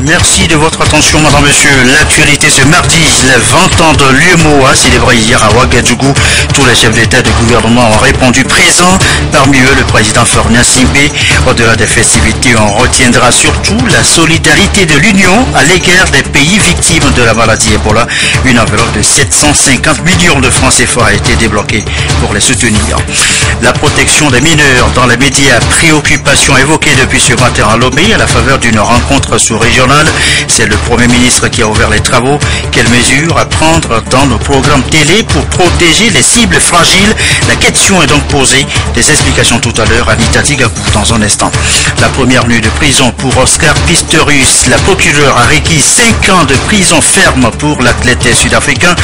Merci de votre attention, madame, monsieur. L'actualité ce mardi, les 20 ans de l'UMOA célébré hier à Ouagadougou. Tous les chefs d'État et de gouvernement ont répondu présents. Parmi eux, le président Faure Gnassingbé. Au-delà des festivités, on retiendra surtout la solidarité de l'Union à l'égard des pays victimes de la maladie Ebola. Une enveloppe de 750 millions de francs CFA a été débloquée pour les soutenir. La protection des mineurs dans les médias, préoccupation évoquée depuis ce matin à Lomé à la faveur d'une rencontre sous-régionale. C'est le Premier ministre qui a ouvert les travaux. Quelles mesures à prendre dans nos programmes télé pour protéger les cibles fragiles? La question est donc posée. Des explications tout à l'heure. Anita Tigabou dans un instant. La première nuit de prison pour Oscar Pistorius. La procureure a requis 5 ans de prison ferme pour l'athlète sud-africain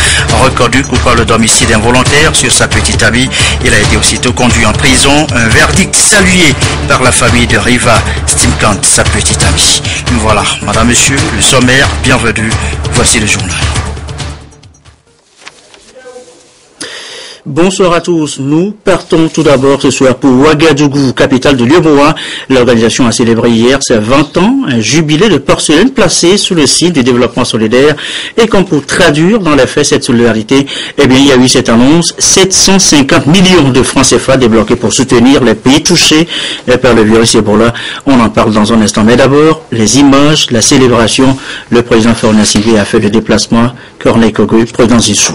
reconnu coupable d'homicide involontaire sur sa petite amie. Il a été aussitôt conduit en prison. Un verdict salué par la famille de Riva Stimkant, sa petite amie. Voilà, madame, monsieur, le sommaire, bienvenue. Voici le journal. Bonsoir à tous. Nous partons tout d'abord ce soir pour Ouagadougou, capitale de l'UMOA. L'organisation a célébré hier ses 20 ans, un jubilé de porcelaine placé sous le signe du développement solidaire. Et comme pour traduire dans les faits cette solidarité, eh bien, il y a eu cette annonce, 750 millions de francs CFA débloqués pour soutenir les pays touchés par le virus Ebola. On en parle dans un instant. Mais d'abord, les images, la célébration. Le président Faure Gnassingbé a fait le déplacement. Corneille Kogu, président Zissou.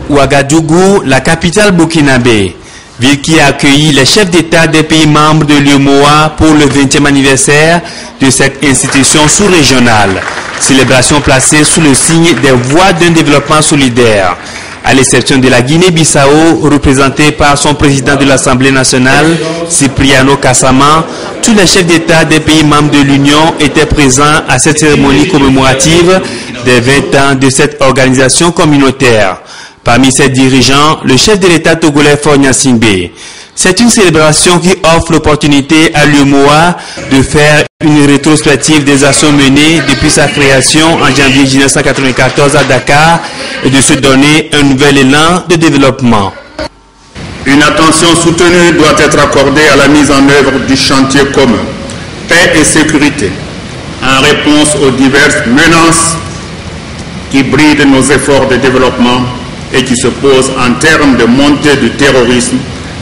Ouagadougou, la capitale burkinabé, ville qui a accueilli les chefs d'État des pays membres de l'UMOA pour le 20e anniversaire de cette institution sous-régionale. Célébration placée sous le signe des voies d'un développement solidaire. À l'exception de la Guinée-Bissau, représentée par son président de l'Assemblée nationale, Cipriano Kassama, tous les chefs d'État des pays membres de l'Union étaient présents à cette cérémonie commémorative des 20 ans de cette organisation communautaire. Parmi ses dirigeants, le chef de l'État togolais Faure Gnassingbé. C'est une célébration qui offre l'opportunité à l'UMOA de faire une rétrospective des actions menées depuis sa création en janvier 1994 à Dakar et de se donner un nouvel élan de développement. Une attention soutenue doit être accordée à la mise en œuvre du chantier commun, paix et sécurité, en réponse aux diverses menaces qui brident nos efforts de développement et qui se posent en termes de montée du terrorisme,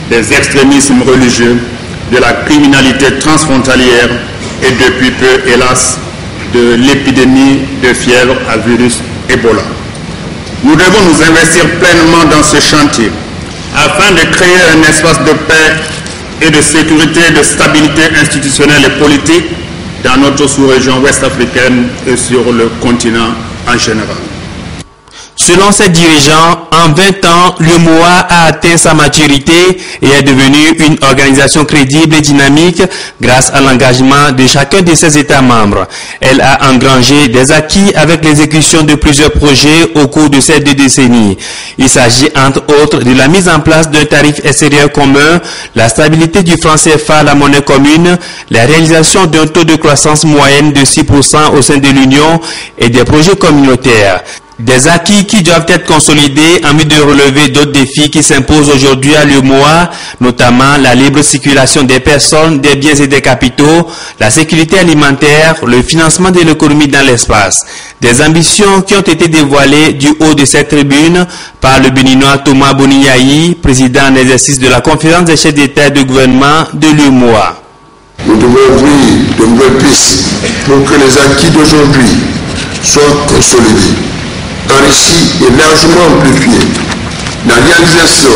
des extrémismes religieux, de la criminalité transfrontalière et depuis peu, hélas, de l'épidémie de fièvre à virus Ebola. Nous devons nous investir pleinement dans ce chantier afin de créer un espace de paix et de sécurité, de stabilité institutionnelle et politique dans notre sous-région ouest-africaine et sur le continent en général. Selon ses dirigeants, en 20 ans, l'UMOA a atteint sa maturité et est devenue une organisation crédible et dynamique grâce à l'engagement de chacun de ses États membres. Elle a engrangé des acquis avec l'exécution de plusieurs projets au cours de ces 2 décennies. Il s'agit entre autres de la mise en place d'un tarif extérieur commun, la stabilité du franc CFA, la monnaie commune, la réalisation d'un taux de croissance moyenne de 6% au sein de l'Union et des projets communautaires. Des acquis qui doivent être consolidés en vue de relever d'autres défis qui s'imposent aujourd'hui à l'UMOA, notamment la libre circulation des personnes, des biens et des capitaux, la sécurité alimentaire, le financement de l'économie dans l'espace. Des ambitions qui ont été dévoilées du haut de cette tribune par le Béninois Thomas Boniyahi, président en exercice de la conférence des chefs d'État et de gouvernement de l'UMOA. Nous devons ouvrir de nouvelles pistes pour que les acquis d'aujourd'hui soient consolidés, enrichi et largement amplifié. La réalisation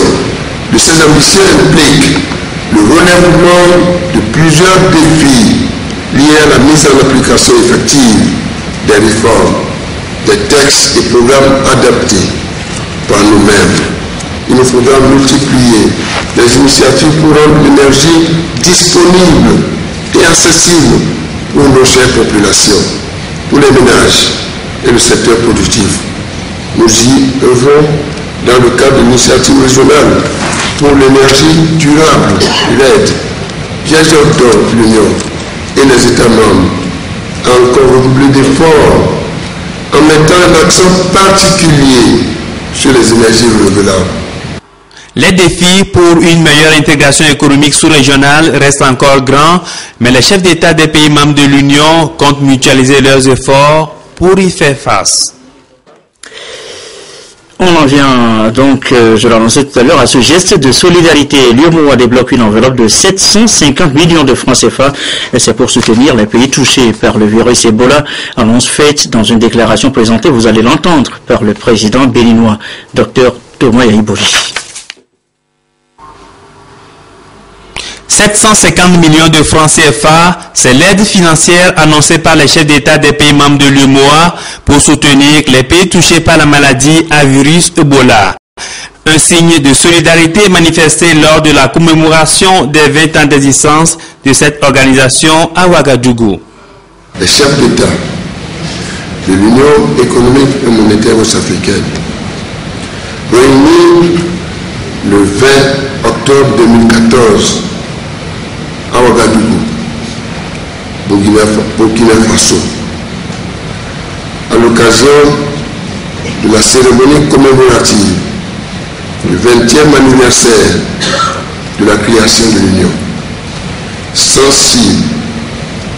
de ces ambitions implique le relèvement de plusieurs défis liés à la mise en application effective des réformes, des textes et programmes adaptés par nous-mêmes. Il nous faudra multiplier les initiatives pour rendre l'énergie disponible et accessible pour nos chères populations, pour les ménages et le secteur productif. Nous y œuvrons dans le cadre de l'initiative régionale pour l'énergie durable, l'aide. J'exhorte l'Union et les États membres à encore redoubler d'efforts en mettant un accent particulier sur les énergies renouvelables. Les défis pour une meilleure intégration économique sous-régionale restent encore grands, mais les chefs d'État des pays membres de l'Union comptent mutualiser leurs efforts pour y faire face. On en vient donc, je l'annonçais tout à l'heure, à ce geste de solidarité. L'UEMOA débloque une enveloppe de 750 millions de francs CFA et c'est pour soutenir les pays touchés par le virus Ebola. Annonce faite dans une déclaration présentée, vous allez l'entendre, par le président béninois, Dr Thomas Yahibouri. 750 millions de francs CFA, c'est l'aide financière annoncée par les chefs d'État des pays membres de l'UEMOA pour soutenir les pays touchés par la maladie à virus Ebola. Un signe de solidarité manifesté lors de la commémoration des 20 ans d'existence de cette organisation à Ouagadougou. Les chefs d'État de l'Union économique et monétaire ouest-africaine, réunis le 20 octobre 2014 à Ouagadougou, Burkina Faso, à l'occasion de la cérémonie commémorative du 20e anniversaire de la création de l'Union, sensible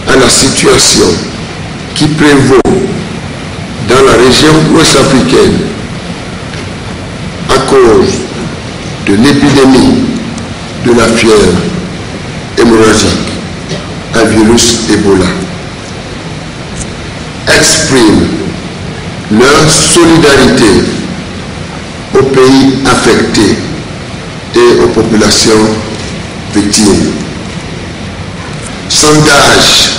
à la situation qui prévaut dans la région ouest-africaine à cause de l'épidémie de la fièvre hémorragique à virus Ebola, expriment leur solidarité aux pays affectés et aux populations victimes, s'engagent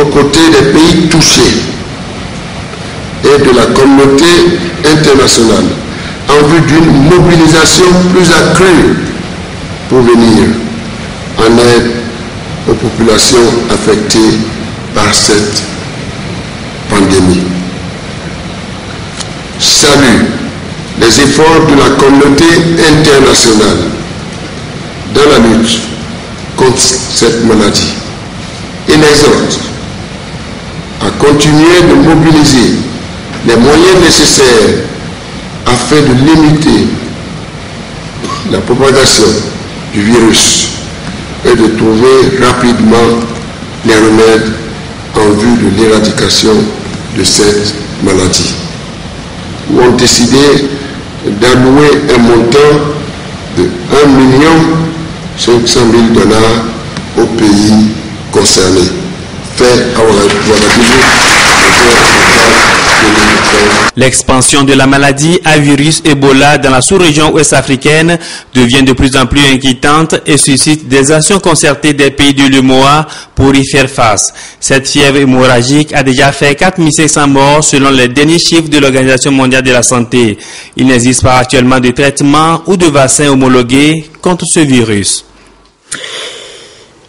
aux côtés des pays touchés et de la communauté internationale en vue d'une mobilisation plus accrue pour venir en aide aux populations affectées par cette pandémie. Salue les efforts de la communauté internationale dans la lutte contre cette maladie et l'exhorte à continuer de mobiliser les moyens nécessaires afin de limiter la propagation du virus et de trouver rapidement les remèdes en vue de l'éradication de cette maladie. Ou ont décidé d'allouer un montant de $1 500 000 aux pays concernés. Fait à Ouagadougou. L'expansion de la maladie à virus Ebola dans la sous-région ouest-africaine devient de plus en plus inquiétante et suscite des actions concertées des pays de l'UEMOA pour y faire face. Cette fièvre hémorragique a déjà fait 4 500 morts selon les derniers chiffres de l'Organisation mondiale de la santé. Il n'existe pas actuellement de traitement ou de vaccin homologué contre ce virus.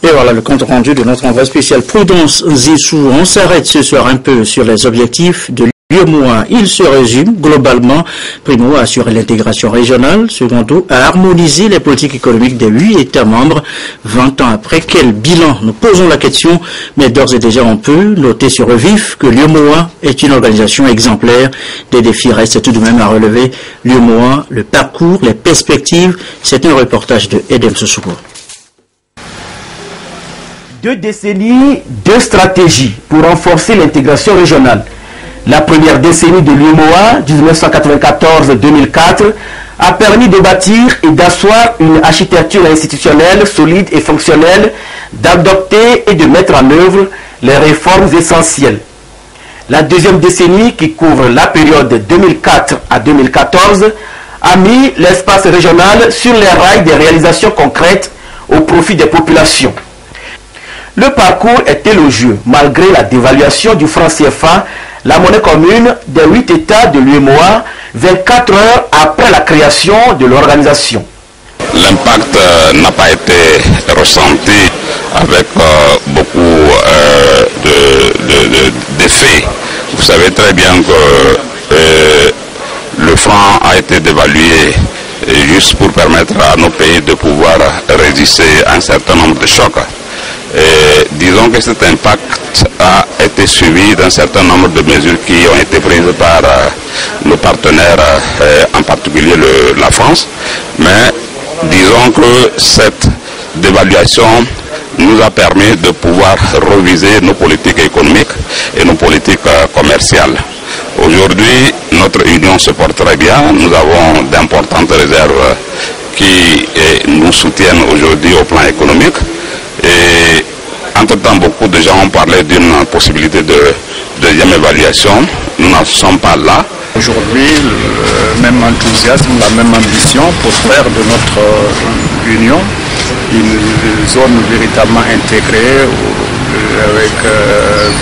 Et voilà le compte rendu de notre envoyé spécial Prudence Zissou. On s'arrête ce soir un peu sur les objectifs de l'UEMOA. Il se résume globalement, primo, à assurer l'intégration régionale, secondo, à harmoniser les politiques économiques des 8 États membres. 20 ans après, quel bilan? Nous posons la question, mais d'ores et déjà on peut noter sur le vif que l'UEMOA est une organisation exemplaire. Des défis restent tout de même à relever. L'UEMOA, le parcours, les perspectives, c'est un reportage de Edem Soussoukou. 2 décennies, 2 stratégies pour renforcer l'intégration régionale. La première décennie de l'UEMOA, 1994-2004, a permis de bâtir et d'asseoir une architecture institutionnelle solide et fonctionnelle, d'adopter et de mettre en œuvre les réformes essentielles. La deuxième décennie, qui couvre la période de 2004 à 2014, a mis l'espace régional sur les rails des réalisations concrètes au profit des populations. Le parcours est élogieux. Malgré la dévaluation du franc CFA, la monnaie commune des 8 États de l'UEMOA, 24 heures après la création de l'organisation. L'impact n'a pas été ressenti avec beaucoup d'effets. Vous savez très bien que le franc a été dévalué juste pour permettre à nos pays de pouvoir résister à un certain nombre de chocs. Et disons que cet impact a été été suivi d'un certain nombre de mesures qui ont été prises par nos partenaires, en particulier la France. Mais disons que cette dévaluation nous a permis de pouvoir reviser nos politiques économiques et nos politiques commerciales. Aujourd'hui, notre union se porte très bien. Nous avons d'importantes réserves qui nous soutiennent aujourd'hui au plan économique. Et entre-temps, beaucoup de gens ont parlé d'une possibilité de deuxième évaluation. Nous n'en sommes pas là. Aujourd'hui, le même enthousiasme, la même ambition pour faire de notre union une zone véritablement intégrée avec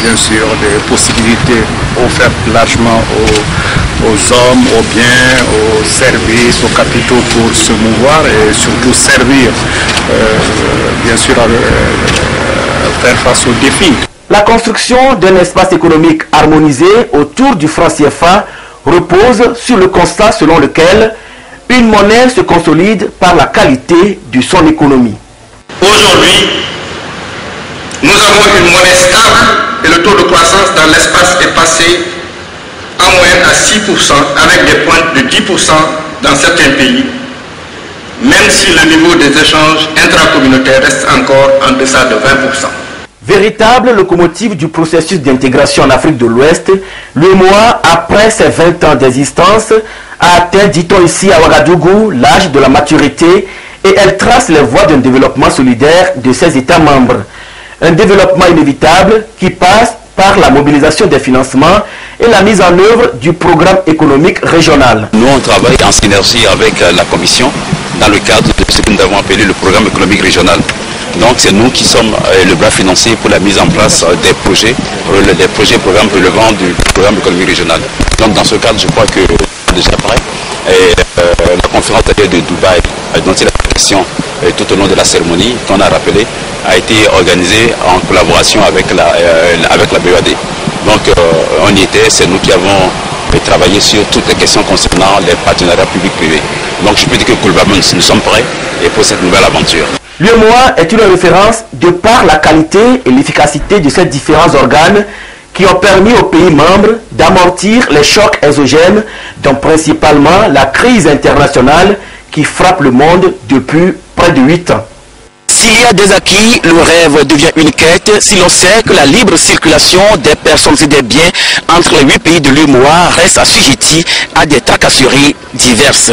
bien sûr des possibilités offertes largement aux hommes, aux biens, aux services, aux capitaux pour se mouvoir et surtout servir bien sûr à faire face aux défis. La construction d'un espace économique harmonisé autour du franc CFA repose sur le constat selon lequel une monnaie se consolide par la qualité de son économie. Aujourd'hui, nous avons une monnaie stable et le taux de croissance dans l'espace est passé en moyenne à 6% avec des pointes de 10% dans certains pays, même si le niveau des échanges intracommunautaires reste encore en deçà de 20%. Véritable locomotive du processus d'intégration en Afrique de l'Ouest, l'UEMOA, après ses 20 ans d'existence, a atteint, dit-on ici à Ouagadougou, l'âge de la maturité et elle trace les voies d'un développement solidaire de ses États membres. Un développement inévitable qui passe par la mobilisation des financements et la mise en œuvre du programme économique régional. Nous, on travaille en synergie avec la Commission dans le cadre de ce que nous avons appelé le programme économique régional. Donc c'est nous qui sommes le bras financier pour la mise en place des projets programmes relevant du programme économique régional. Donc dans ce cadre, je crois que déjà prêt. Et la conférence de Dubaï, dont il a question tout au long de la cérémonie, qu'on a rappelé, a été organisée en collaboration avec la BEAD. Donc on y était, c'est nous qui avons travaillé sur toutes les questions concernant les partenariats publics-privés. Donc je peux dire que globalement nous sommes prêts et pour cette nouvelle aventure. L'UEMOA est une référence de par la qualité et l'efficacité de ces différents organes qui ont permis aux pays membres d'amortir les chocs exogènes, dont principalement la crise internationale qui frappe le monde depuis près de 8 ans. S'il y a des acquis, le rêve devient une quête si l'on sait que la libre circulation des personnes et des biens entre les 8 pays de l'UEMOA reste assujettie à des tracasseries diverses.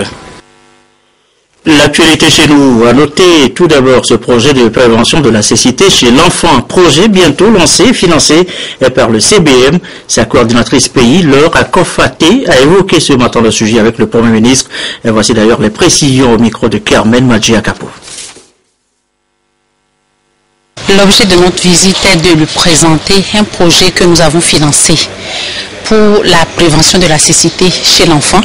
L'actualité chez nous a noté tout d'abord ce projet de prévention de la cécité chez l'enfant. Projet bientôt lancé, financé par le CBM. Sa coordinatrice pays, Laure Akofaté, a évoqué ce matin le sujet avec le Premier ministre. Et voici d'ailleurs les précisions au micro de Carmen Madjiakapo. L'objet de notre visite est de lui présenter un projet que nous avons financé pour la prévention de la cécité chez l'enfant.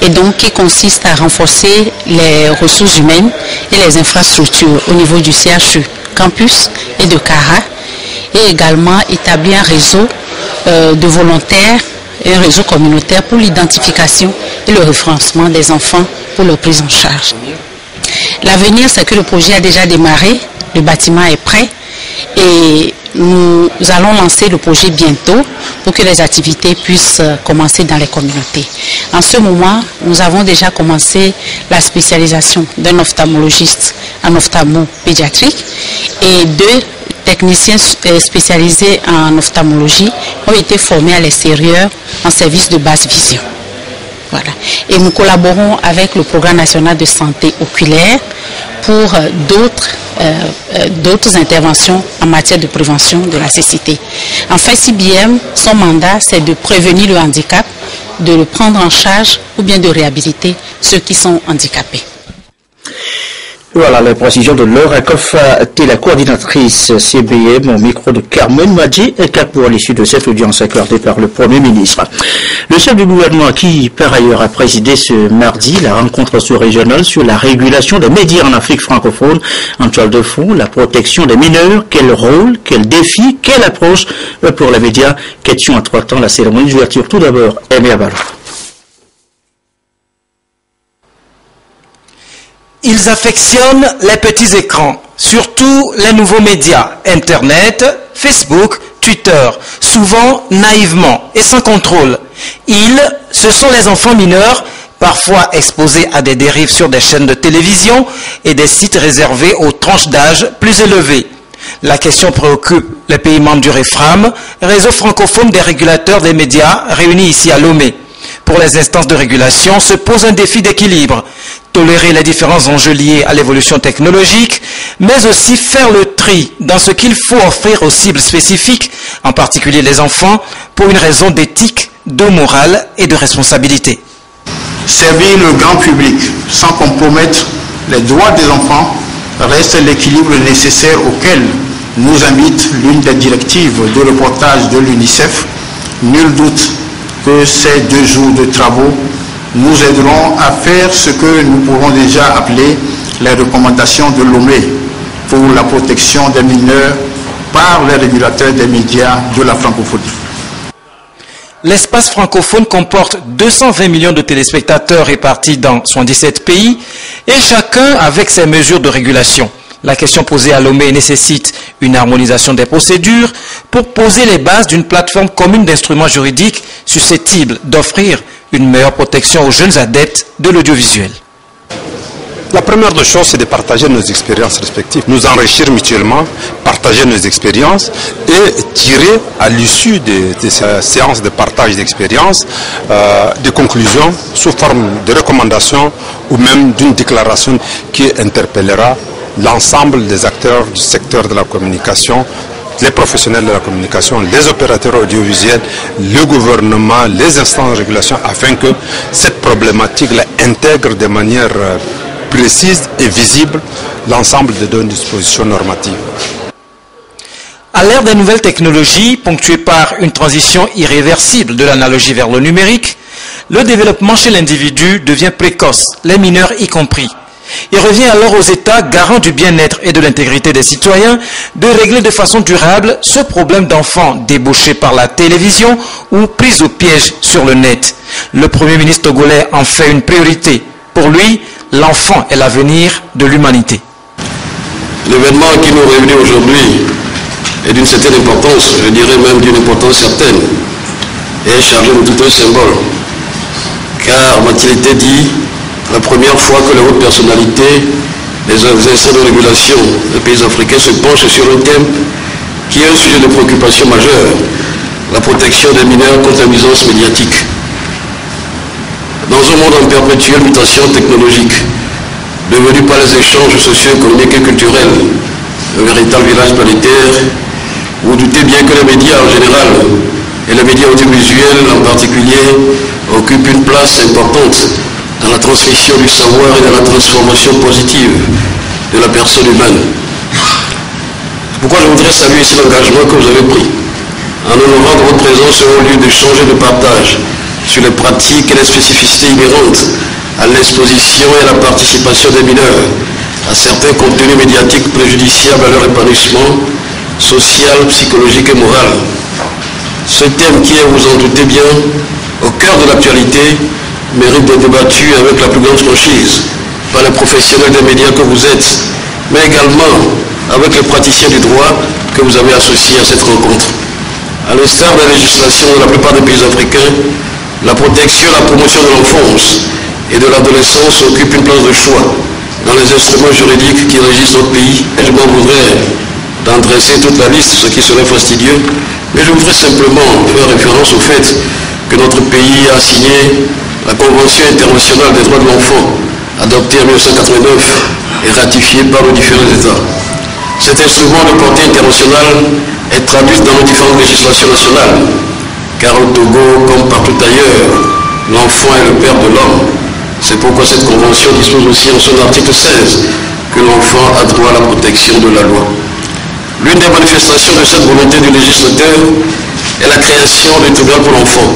Et donc qui consiste à renforcer les ressources humaines et les infrastructures au niveau du CHU Campus et de Cara, et également établir un réseau de volontaires et un réseau communautaire pour l'identification et le référencement des enfants pour leur prise en charge. L'avenir, c'est que le projet a déjà démarré, le bâtiment est prêt et nous allons lancer le projet bientôt pour que les activités puissent commencer dans les communautés. En ce moment, nous avons déjà commencé la spécialisation d'un ophtalmologiste en ophtalmo-pédiatrique et 2 techniciens spécialisés en ophtalmologie ont été formés à l'extérieur en service de basse vision. Voilà. Et nous collaborons avec le Programme national de santé oculaire pour d'autres interventions en matière de prévention de la cécité. En fait, CBM, son mandat, c'est de prévenir le handicap, de le prendre en charge ou bien de réhabiliter ceux qui sont handicapés. Voilà les précisions de Laure Akofaté, la coordinatrice CBM au micro de Carmen Madjiakapo à l'issue de cette audience accordée par le Premier ministre. Le chef du gouvernement qui, par ailleurs, a présidé ce mardi la rencontre sous-régionale sur la régulation des médias en Afrique francophone. En toile de fond, la protection des mineurs, quel rôle, quel défi, quelle approche pour les médias. Question en 3 temps, la cérémonie d'ouverture. Tout d'abord, Aimé Abalo. Ils affectionnent les petits écrans, surtout les nouveaux médias, Internet, Facebook, tuteurs, souvent naïvement et sans contrôle. Ce sont les enfants mineurs, parfois exposés à des dérives sur des chaînes de télévision et des sites réservés aux tranches d'âge plus élevées. La question préoccupe les pays membres du REFRAM, réseau francophone des régulateurs des médias réunis ici à Lomé. Pour les instances de régulation se pose un défi d'équilibre. Tolérer les différents enjeux liés à l'évolution technologique, mais aussi faire le tri dans ce qu'il faut offrir aux cibles spécifiques, en particulier les enfants, pour une raison d'éthique, de morale et de responsabilité. Servir le grand public sans compromettre les droits des enfants reste l'équilibre nécessaire auquel nous invite l'une des directives de reportage de l'UNICEF. Nul doute que ces 2 jours de travaux nous aideront à faire ce que nous pourrons déjà appeler les recommandations de Lomé pour la protection des mineurs par les régulateurs des médias de la francophonie. L'espace francophone comporte 220 millions de téléspectateurs répartis dans 77 pays et chacun avec ses mesures de régulation. La question posée à Lomé nécessite une harmonisation des procédures pour poser les bases d'une plateforme commune d'instruments juridiques susceptibles d'offrir une meilleure protection aux jeunes adeptes de l'audiovisuel. La première des choses, c'est de partager nos expériences respectives, nous enrichir mutuellement, partager nos expériences et tirer à l'issue de ces séances de partage d'expériences des conclusions sous forme de recommandations ou même d'une déclaration qui interpellera l'ensemble des acteurs du secteur de la communication, les professionnels de la communication, les opérateurs audiovisuels, le gouvernement, les instances de régulation, afin que cette problématique-là intègre de manière précise et visible l'ensemble des dispositions normatives. À l'ère des nouvelles technologies, ponctuée par une transition irréversible de l'analogie vers le numérique, le développement chez l'individu devient précoce, les mineurs y compris. Il revient alors aux États, garants du bien-être et de l'intégrité des citoyens, de régler de façon durable ce problème d'enfants débauchés par la télévision ou pris au piège sur le net. Le Premier ministre togolais en fait une priorité. Pour lui, l'enfant est l'avenir de l'humanité. L'événement qui nous réunit aujourd'hui est d'une certaine importance, je dirais même d'une importance certaine, et est chargé de tout un symbole. Car, m'a-t-il été dit, la première fois que les hautes personnalités des instances de régulation des pays africains se penchent sur un thème qui est un sujet de préoccupation majeure, la protection des mineurs contre la nuisance médiatique. Dans un monde en perpétuelle mutation technologique, devenu par les échanges socio-économiques et culturels, un véritable village planétaire, vous doutez bien que les médias en général, et les médias audiovisuels en particulier, occupent une place importante dans la transmission du savoir et dans la transformation positive de la personne humaine. Pourquoi je voudrais saluer ici l'engagement que vous avez pris en honorant de votre présence au lieu d'échange et de partage sur les pratiques et les spécificités inhérentes à l'exposition et à la participation des mineurs à certains contenus médiatiques préjudiciables à leur épanouissement social, psychologique et moral. Ce thème qui est, vous en doutez bien, au cœur de l'actualité, mérite d'être débattu avec la plus grande franchise par les professionnels des médias que vous êtes, mais également avec les praticiens du droit que vous avez associés à cette rencontre. À l'instar de la législation de la plupart des pays africains, la protection et la promotion de l'enfance et de l'adolescence occupent une place de choix dans les instruments juridiques qui régissent notre pays. Je m'en voudrais d'en dresser toute la liste, ce qui serait fastidieux, mais je voudrais simplement faire référence au fait que notre pays a signé la Convention internationale des droits de l'enfant, adoptée en 1989 et ratifiée par nos différents États. Cet instrument de portée internationale est traduit dans nos différentes législations nationales, car au Togo, comme partout ailleurs, l'enfant est le père de l'homme. C'est pourquoi cette convention dispose aussi en son article 16 que l'enfant a droit à la protection de la loi. L'une des manifestations de cette volonté du législateur est la création du tribunal pour l'enfant,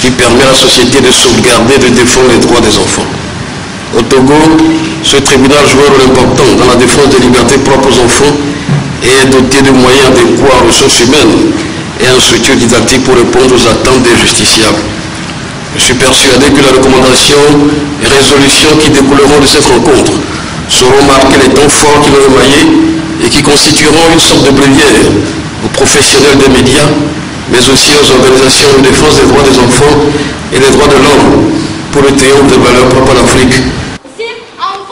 qui permet à la société de sauvegarder et de défendre les droits des enfants. Au Togo, ce tribunal joue un rôle important dans la défense des libertés propres aux enfants et est doté de moyens adéquats en ressources humaines et en structure didactique pour répondre aux attentes des justiciables. Je suis persuadé que les recommandations et résolutions qui découleront de cette rencontre sauront marquer les temps forts qui vont émailler et qui constitueront une sorte de bréviaire aux professionnels des médias, mais aussi aux organisations de défense des droits des enfants et des droits de l'homme pour le triomphe des valeurs propres à l'Afrique.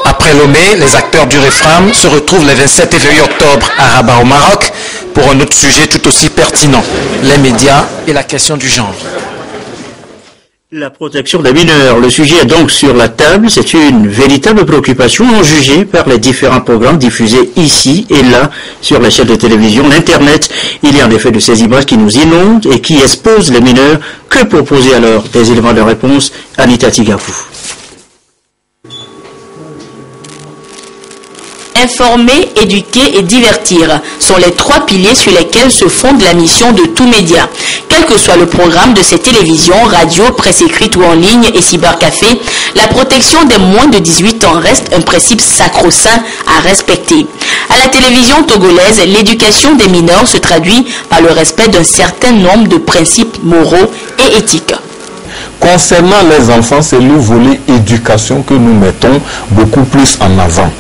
Après Lomé, les acteurs du REFRAM se retrouvent les 27 et 28 octobre à Rabat au Maroc pour un autre sujet tout aussi pertinent, les médias et la question du genre. La protection des mineurs, le sujet est donc sur la table. C'est une véritable préoccupation en jugée par les différents programmes diffusés ici et là sur les chaînes de télévision, l'Internet. Il y a en effet de ces images qui nous inondent et qui exposent les mineurs. Que proposer alors? Des éléments de réponse, Anita Tigapou. Informer, éduquer et divertir sont les trois piliers sur lesquels se fonde la mission de tout média. Quel que soit le programme de ces télévisions, radio, presse écrite ou en ligne et cybercafé, la protection des moins de 18 ans reste un principe sacro-saint à respecter. À la télévision togolaise, l'éducation des mineurs se traduit par le respect d'un certain nombre de principes moraux et éthiques. Concernant les enfants, c'est le volet éducation que nous mettons beaucoup plus en avant.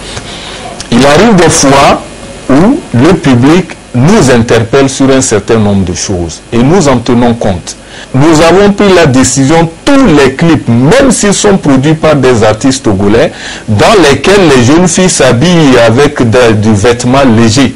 Il arrive des fois où le public nous interpelle sur un certain nombre de choses et nous en tenons compte. Nous avons pris la décision, tous les clips, même s'ils sont produits par des artistes togolais, dans lesquels les jeunes filles s'habillent avec du vêtement léger,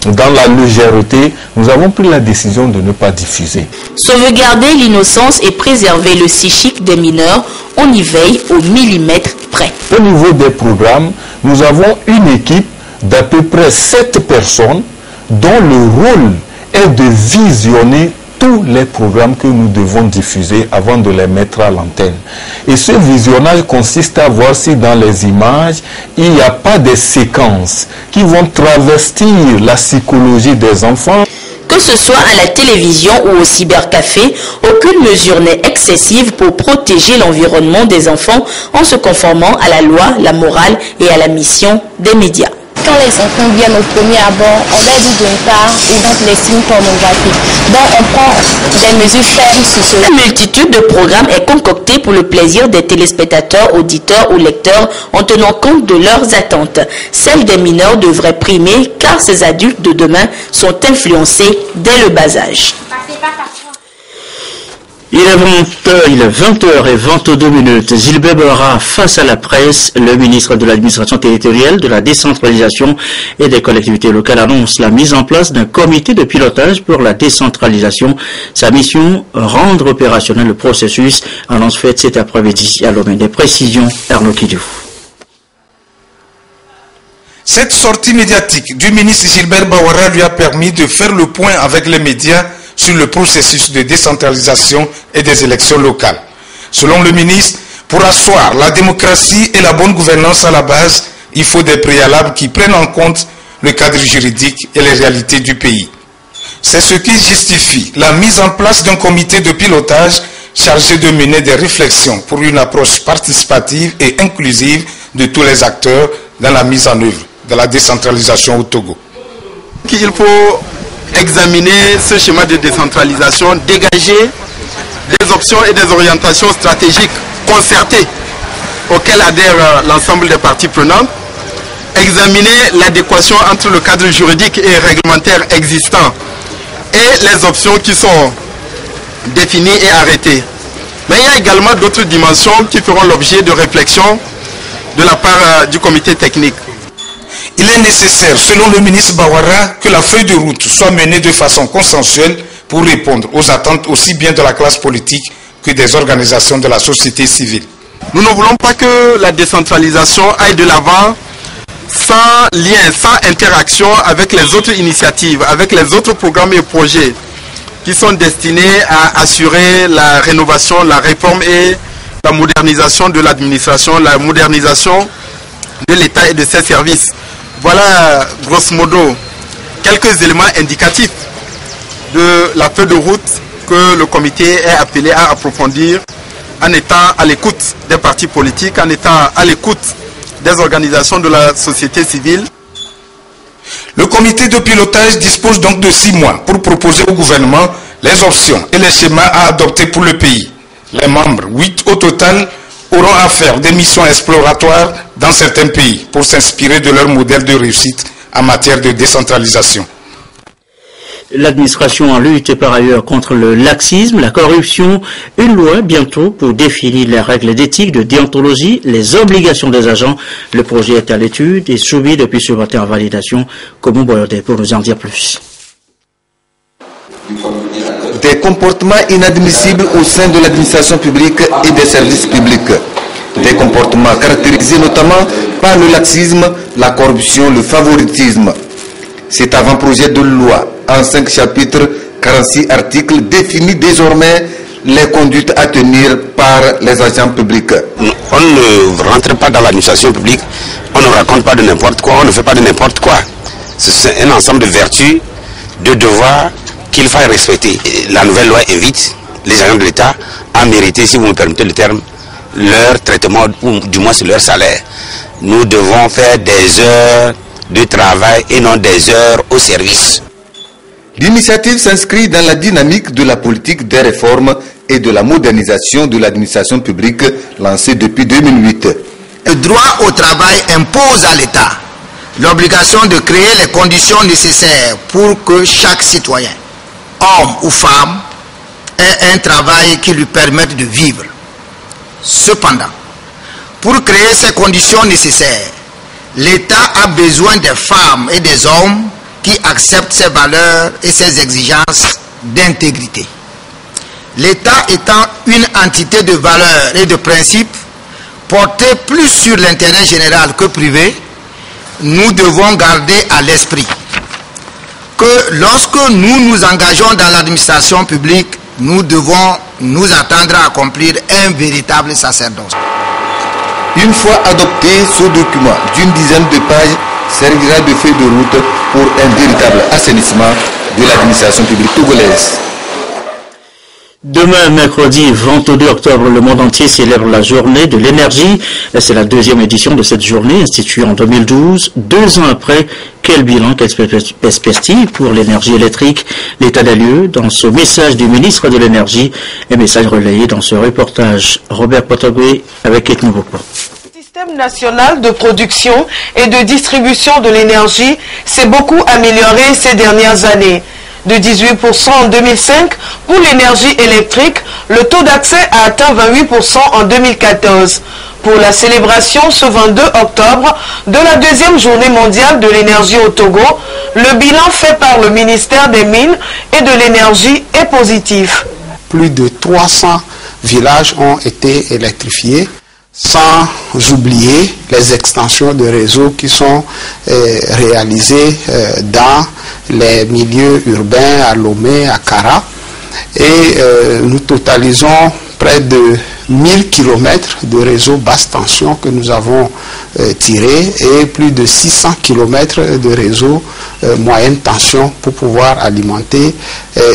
dans la légèreté, nous avons pris la décision de ne pas diffuser. Sauvegarder l'innocence et préserver le psychique des mineurs, on y veille au millimètre près. Au niveau des programmes, nous avons une équipe d'à peu près 7 personnes dont le rôle est de visionner tous les programmes que nous devons diffuser avant de les mettre à l'antenne. Et ce visionnage consiste à voir si dans les images, il n'y a pas des séquences qui vont travestir la psychologie des enfants. Que ce soit à la télévision ou au cybercafé, aucune mesure n'est excessive pour protéger l'environnement des enfants en se conformant à la loi, la morale et à la mission des médias. Quand les enfants viennent au premier abord, on leur dit de ne pas identifier les signes pornographiques. Donc on prend des mesures fermes sur cela. Une multitude de programmes est concoctée pour le plaisir des téléspectateurs, auditeurs ou lecteurs en tenant compte de leurs attentes. Celle des mineurs devrait primer car ces adultes de demain sont influencés dès le bas âge. Il est 20h22. Gilbert Barra face à la presse. Le ministre de l'administration territoriale, de la décentralisation et des collectivités locales annonce la mise en place d'un comité de pilotage pour la décentralisation. Sa mission, rendre opérationnel le processus. Annonce faite cet après-midi à Lomé. Des précisions, Arnaud Kidou. Cette sortie médiatique du ministre Gilbert Bawara lui a permis de faire le point avec les médias sur le processus de décentralisation et des élections locales. Selon le ministre, pour asseoir la démocratie et la bonne gouvernance à la base, il faut des préalables qui prennent en compte le cadre juridique et les réalités du pays. C'est ce qui justifie la mise en place d'un comité de pilotage chargé de mener des réflexions pour une approche participative et inclusive de tous les acteurs dans la mise en œuvre de la décentralisation au Togo. Il faut examiner ce schéma de décentralisation, dégager des options et des orientations stratégiques concertées auxquelles adhèrent l'ensemble des parties prenantes, examiner l'adéquation entre le cadre juridique et réglementaire existant et les options qui sont définies et arrêtées. Mais il y a également d'autres dimensions qui feront l'objet de réflexion de la part du comité technique. Il est nécessaire, selon le ministre Bawara, que la feuille de route soit menée de façon consensuelle pour répondre aux attentes aussi bien de la classe politique que des organisations de la société civile. Nous ne voulons pas que la décentralisation aille de l'avant sans lien, sans interaction avec les autres initiatives, avec les autres programmes et projets qui sont destinés à assurer la rénovation, la réforme et la modernisation de l'administration, la modernisation de l'État et de ses services. Voilà, grosso modo, quelques éléments indicatifs de la feuille de route que le comité est appelé à approfondir en étant à l'écoute des partis politiques, en étant à l'écoute des organisations de la société civile. Le comité de pilotage dispose donc de 6 mois pour proposer au gouvernement les options et les schémas à adopter pour le pays. Les membres, 8 au total, auront à faire des missions exploratoires dans certains pays pour s'inspirer de leur modèle de réussite en matière de décentralisation. L'administration en lutte par ailleurs contre le laxisme, la corruption, une loi bientôt pour définir les règles d'éthique, de déontologie, les obligations des agents. Le projet est à l'étude et soumis depuis ce matin en validation. Comment Boyodé pour nous en dire plus. Des comportements inadmissibles au sein de l'administration publique et des services publics. Des comportements caractérisés notamment par le laxisme, la corruption, le favoritisme. Cet avant-projet de loi, en 5 chapitres, 46 articles, définit désormais les conduites à tenir par les agents publics. On ne rentre pas dans l'administration publique, on ne raconte pas de n'importe quoi, on ne fait pas de n'importe quoi. C'est un ensemble de vertus, de devoirs qu'il faut respecter. La nouvelle loi invite les agents de l'État à mériter, si vous me permettez le terme, leur traitement, ou du moins leur salaire. Nous devons faire des heures de travail et non des heures au service. L'initiative s'inscrit dans la dynamique de la politique des réformes et de la modernisation de l'administration publique lancée depuis 2008. Le droit au travail impose à l'État l'obligation de créer les conditions nécessaires pour que chaque citoyen, homme ou femme, ait un travail qui lui permette de vivre. Cependant, pour créer ces conditions nécessaires, l'État a besoin des femmes et des hommes qui acceptent ses valeurs et ses exigences d'intégrité. L'État étant une entité de valeurs et de principes portée plus sur l'intérêt général que privé, nous devons garder à l'esprit que lorsque nous nous engageons dans l'administration publique, nous devons nous attendre à accomplir un véritable sacerdoce. Une fois adopté, ce document d'une dizaine de pages servira de feuille de route pour un véritable assainissement de l'administration publique togolaise. Demain, mercredi 22 octobre, le monde entier célèbre la journée de l'énergie. C'est la 2e édition de cette journée, instituée en 2012. 2 ans après, quel bilan, quelle perspective pour l'énergie électrique? L'état des lieux dans ce message du ministre de l'énergie, un message relayé dans ce reportage. Robert Potogwe avec Ethno Boko. Le système national de production et de distribution de l'énergie s'est beaucoup amélioré ces dernières années. De 18% en 2005, pour l'énergie électrique, le taux d'accès a atteint 28% en 2014. Pour la célébration ce 22 octobre de la 2e journée mondiale de l'énergie au Togo, le bilan fait par le ministère des Mines et de l'Énergie est positif. Plus de 300 villages ont été électrifiés, sans oublier les extensions de réseaux qui sont réalisées dans les milieux urbains à Lomé, à Kara. Et nous totalisons près de 1000 km de réseaux basse tension que nous avons tirés et plus de 600 km de réseaux moyenne tension pour pouvoir alimenter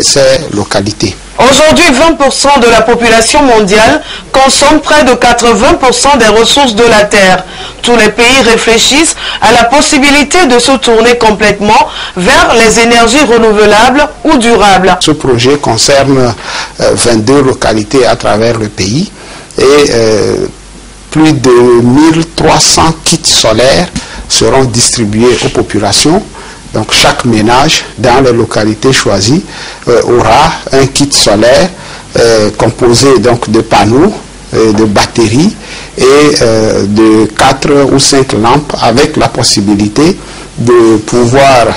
ces localités. Aujourd'hui, 20% de la population mondiale consomme près de 80% des ressources de la Terre. Tous les pays réfléchissent à la possibilité de se tourner complètement vers les énergies renouvelables ou durables. Ce projet concerne 22 localités à travers le pays et plus de 1300 kits solaires seront distribués aux populations. Donc chaque ménage dans les localités choisies aura un kit solaire composé donc de panneaux, de batteries et de 4 ou 5 lampes avec la possibilité de pouvoir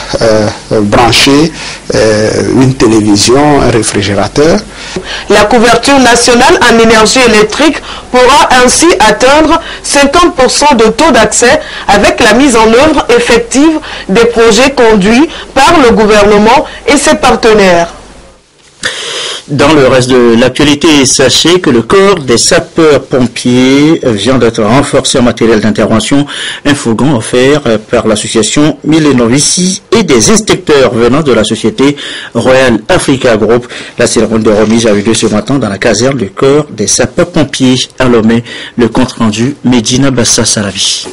brancher une télévision, un réfrigérateur. La couverture nationale en énergie électrique pourra ainsi atteindre 50% de taux d'accès avec la mise en œuvre effective des projets conduits par le gouvernement et ses partenaires. Dans le reste de l'actualité, sachez que le corps des sapeurs-pompiers vient d'être renforcé en matériel d'intervention. Un fourgon offert par l'association Milenovici et des inspecteurs venant de la société Royal Africa Group. La cérémonie de remise a eu lieu ce matin dans la caserne du corps des sapeurs-pompiers à Lomé. Le compte rendu, Medina Bassa Salavi.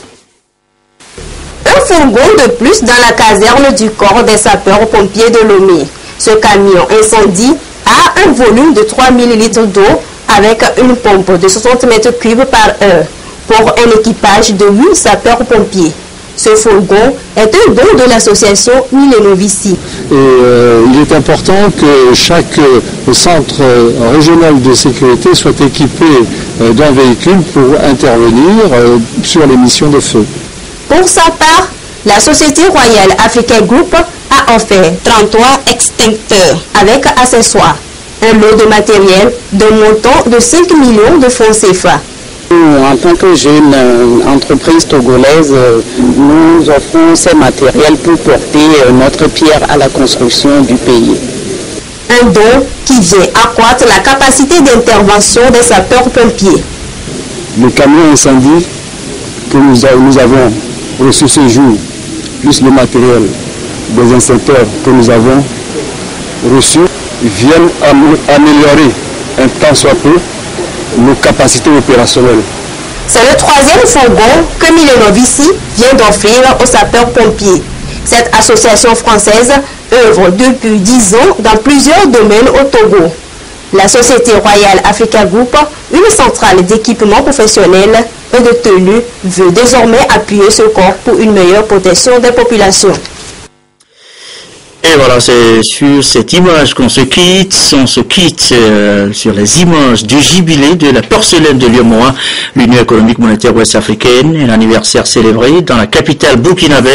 Un fourgon de plus dans la caserne du corps des sapeurs-pompiers de Lomé. Ce camion incendie a un volume de 3000 litres d'eau avec une pompe de 60 mètres cubes par heure pour un équipage de 8 sapeurs-pompiers. Ce fourgon est un don de l'association Milenovici. Il est important que chaque centre régional de sécurité soit équipé d'un véhicule pour intervenir sur les missions de feu. Pour sa part, la Société Royale Africa Group a offert 33 extincteurs avec accessoires, un lot de matériel d'un montant de 5 millions de francs CFA. En tant que jeune entreprise togolaise, nous offrons ces matériels pour porter notre pierre à la construction du pays. Un don qui vient accroître la capacité d'intervention des sapeurs-pompiers. Le camion incendie que nous avons reçu ce jour, plus le matériel des inspecteurs que nous avons reçus, viennent améliorer un tant soit peu nos capacités opérationnelles. C'est le troisième fourgon que Milenovici vient d'offrir aux sapeurs-pompiers. Cette association française œuvre depuis 10 ans dans plusieurs domaines au Togo. La Société Royale Africa Group, une centrale d'équipement professionnel et de tenue, veut désormais appuyer ce corps pour une meilleure protection des populations. Et voilà, c'est sur cette image qu'on se quitte. On se quitte sur les images du jubilé de la porcelaine de l'UEMOA, l'Union économique monétaire ouest-africaine, un anniversaire célébré dans la capitale burkinabé.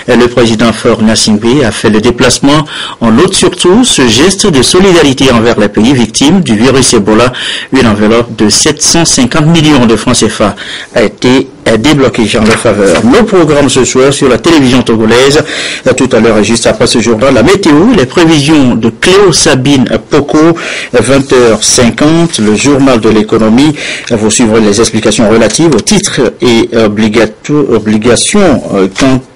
Le président Faure Gnassingbé a fait le déplacement. On note surtout ce geste de solidarité envers les pays victimes du virus Ebola. Une enveloppe de 750 millions de francs CFA a été débloqué en leur faveur. Nos programmes ce soir sur la télévision togolaise. Tout à l'heure et juste après ce journal, la météo, les prévisions de Cléo Sabine Poco, 20h50, le journal de l'économie. Vous suivrez les explications relatives aux titres et obligations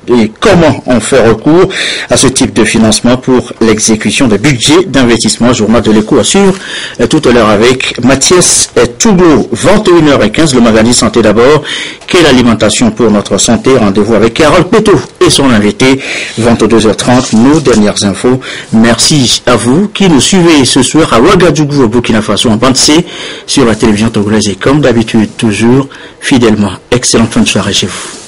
et comment on fait recours à ce type de financement pour l'exécution des budgets d'investissement. Journal de l'écho à suivre tout à l'heure avec Mathias Tougo, 21h15, le magazine Santé d'abord. Quelle alimentation pour notre santé? Rendez-vous avec Carole Péto et son invité, 22h30, nos dernières infos. Merci à vous qui nous suivez ce soir à Ouagadougou, au Burkina Faso, en bande C, sur la télévision togolaise et comme d'habitude, toujours fidèlement. Excellente fin de soirée chez vous.